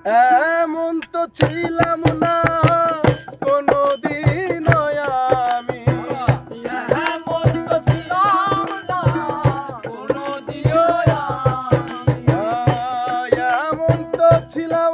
এমন তো ছিলাম না কোনদিন আমি, এমন তো ছিলাম না কোনদিনও আমি। এমন তো ছিলাম